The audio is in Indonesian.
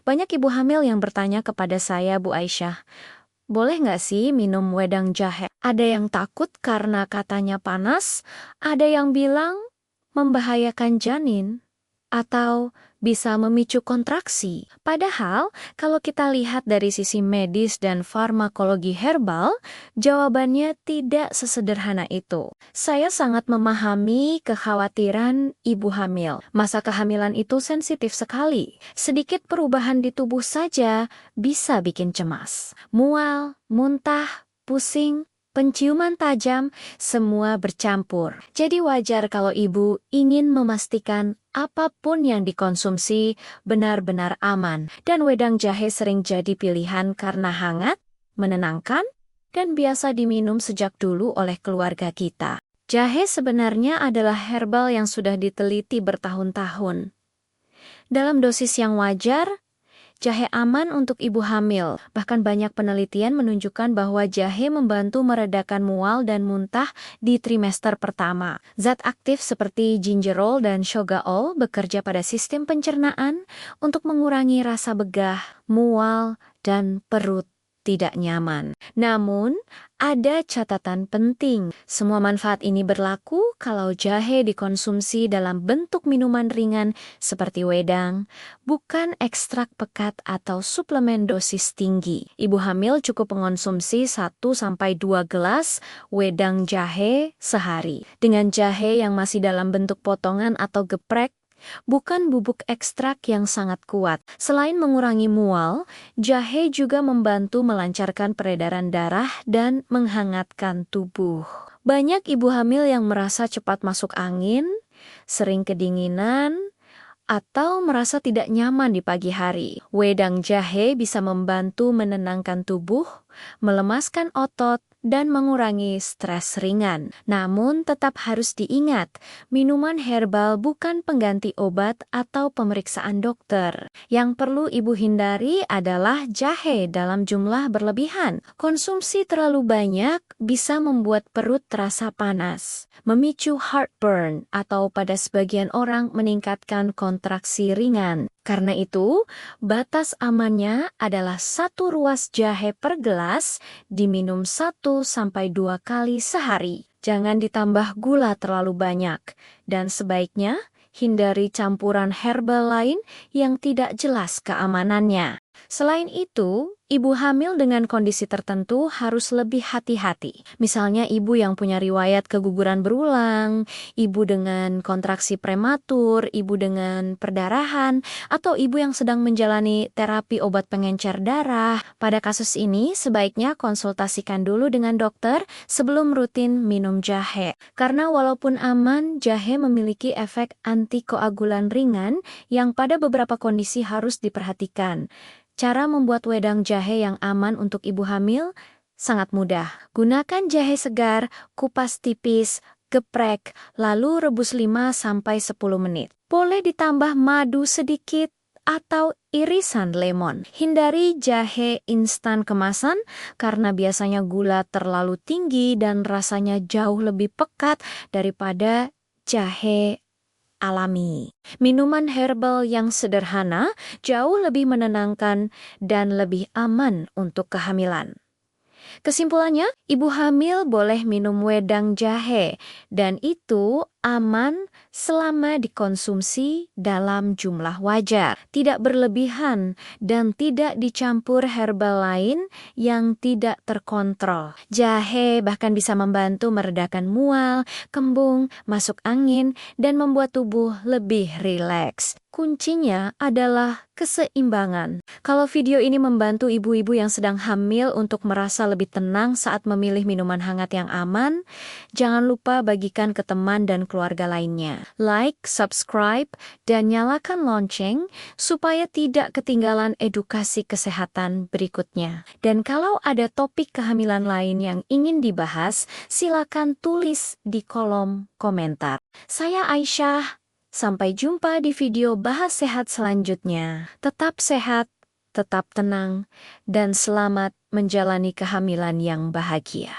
Banyak ibu hamil yang bertanya kepada saya, Bu Aisyah, boleh nggak sih minum wedang jahe? Ada yang takut karena katanya panas, ada yang bilang membahayakan janin, atau bisa memicu kontraksi. Padahal, kalau kita lihat dari sisi medis dan farmakologi herbal, jawabannya tidak sesederhana itu. Saya sangat memahami kekhawatiran ibu hamil. Masa kehamilan itu sensitif sekali. Sedikit perubahan di tubuh saja bisa bikin cemas. Mual, muntah, pusing, penciuman tajam, semua bercampur. Jadi wajar kalau ibu ingin memastikan apapun yang dikonsumsi benar-benar aman. Dan wedang jahe sering jadi pilihan karena hangat, menenangkan, dan biasa diminum sejak dulu oleh keluarga kita. Jahe sebenarnya adalah herbal yang sudah diteliti bertahun-tahun. Dalam dosis yang wajar, jahe aman untuk ibu hamil. Bahkan banyak penelitian menunjukkan bahwa jahe membantu meredakan mual dan muntah di trimester pertama. Zat aktif seperti gingerol dan shogaol bekerja pada sistem pencernaan untuk mengurangi rasa begah, mual, dan perut tidak nyaman. Namun, ada catatan penting. Semua manfaat ini berlaku kalau jahe dikonsumsi dalam bentuk minuman ringan seperti wedang, bukan ekstrak pekat atau suplemen dosis tinggi. Ibu hamil cukup mengonsumsi 1-2 gelas wedang jahe sehari. Dengan jahe yang masih dalam bentuk potongan atau geprek, bukan bubuk ekstrak yang sangat kuat. Selain mengurangi mual, jahe juga membantu melancarkan peredaran darah dan menghangatkan tubuh. Banyak ibu hamil yang merasa cepat masuk angin, sering kedinginan, atau merasa tidak nyaman di pagi hari. Wedang jahe bisa membantu menenangkan tubuh, melemaskan otot, dan mengurangi stres ringan. Namun tetap harus diingat, minuman herbal bukan pengganti obat atau pemeriksaan dokter. Yang perlu ibu hindari adalah jahe dalam jumlah berlebihan. Konsumsi terlalu banyak bisa membuat perut terasa panas, memicu heartburn, atau pada sebagian orang meningkatkan kontraksi ringan. Karena itu, batas amannya adalah 1 ruas jahe per gelas diminum 1-2 kali sehari. Jangan ditambah gula terlalu banyak, dan sebaiknya hindari campuran herbal lain yang tidak jelas keamanannya. Selain itu, ibu hamil dengan kondisi tertentu harus lebih hati-hati. Misalnya ibu yang punya riwayat keguguran berulang, ibu dengan kontraksi prematur, ibu dengan perdarahan, atau ibu yang sedang menjalani terapi obat pengencer darah. Pada kasus ini, sebaiknya konsultasikan dulu dengan dokter sebelum rutin minum jahe. Karena walaupun aman, jahe memiliki efek antikoagulan ringan yang pada beberapa kondisi harus diperhatikan. Cara membuat wedang jahe yang aman untuk ibu hamil sangat mudah. Gunakan jahe segar, kupas tipis, geprek, lalu rebus 5-10 menit. Boleh ditambah madu sedikit atau irisan lemon. Hindari jahe instan kemasan karena biasanya gula terlalu tinggi dan rasanya jauh lebih pekat daripada jahe alami. Minuman herbal yang sederhana jauh lebih menenangkan dan lebih aman untuk kehamilan. Kesimpulannya, ibu hamil boleh minum wedang jahe dan itu aman selama dikonsumsi dalam jumlah wajar, tidak berlebihan dan tidak dicampur herbal lain yang tidak terkontrol. Jahe bahkan bisa membantu meredakan mual, kembung, masuk angin, dan membuat tubuh lebih rileks. Kuncinya adalah keseimbangan. Kalau video ini membantu ibu-ibu yang sedang hamil untuk merasa lebih tenang saat memilih minuman hangat yang aman, jangan lupa bagikan ke teman dan keluarga lainnya. Like, subscribe, dan nyalakan lonceng supaya tidak ketinggalan edukasi kesehatan berikutnya. Dan kalau ada topik kehamilan lain yang ingin dibahas, silakan tulis di kolom komentar. Saya Aisyah. Sampai jumpa di video bahas sehat selanjutnya. Tetap sehat, tetap tenang, dan selamat menjalani kehamilan yang bahagia.